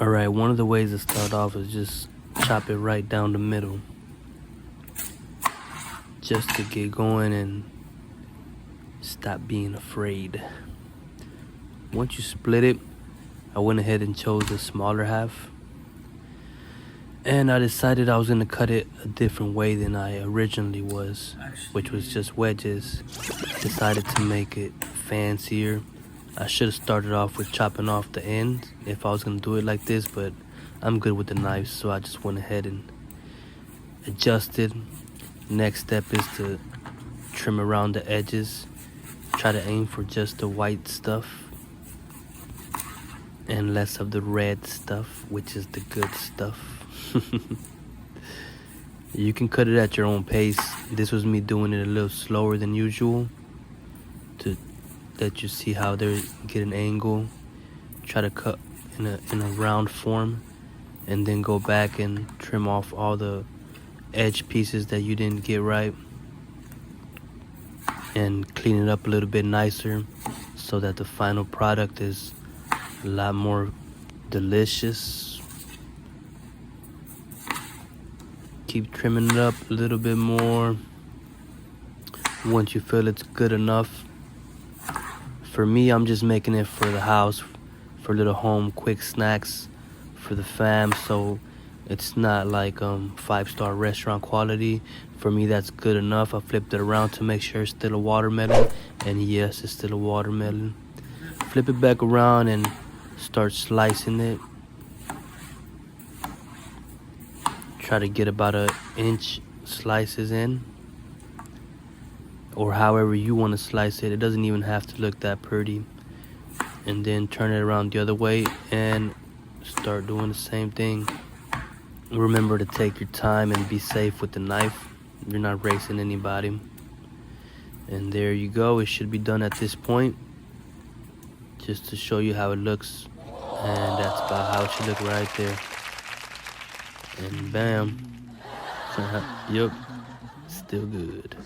Alright, one of the ways to start off is just chop it right down the middle. Just to get going and stop being afraid. Once you split it, I went ahead and chose the smaller half. And I decided I was going to cut it a different way than I originally was, which was just wedges. Decided to make it fancier. I should have started off with chopping off the ends if I was going to do it like this, but I'm good with the knife, so I just went ahead and adjusted. Next step is to trim around the edges. Try to aim for just the white stuff and less of the red stuff, which is the good stuff. You can cut it at your own pace. This was me doing it a little slower than usual to let you see how they get an angle. Try to cut in a round form and then go back and trim off all the edge pieces that you didn't get right and clean it up a little bit nicer so that the final product is a lot more delicious. Keep trimming it up a little bit more once you feel it's good enough. For me, I'm just making it for the house, for little home quick snacks for the fam, so it's not like 5-star restaurant quality. For me, that's good enough. I flipped it around to make sure it's still a watermelon, and yes, it's still a watermelon. Flip it back around and start slicing it. Try to get about 1 inch slices in, or however you want to slice it. It doesn't even have to look that pretty. And then turn it around the other way and start doing the same thing. Remember to take your time and be safe with the knife. You're not racing anybody. And there you go. It should be done at this point, just to show you how it looks. And that's about how it should look right there. And bam. Yup, still good.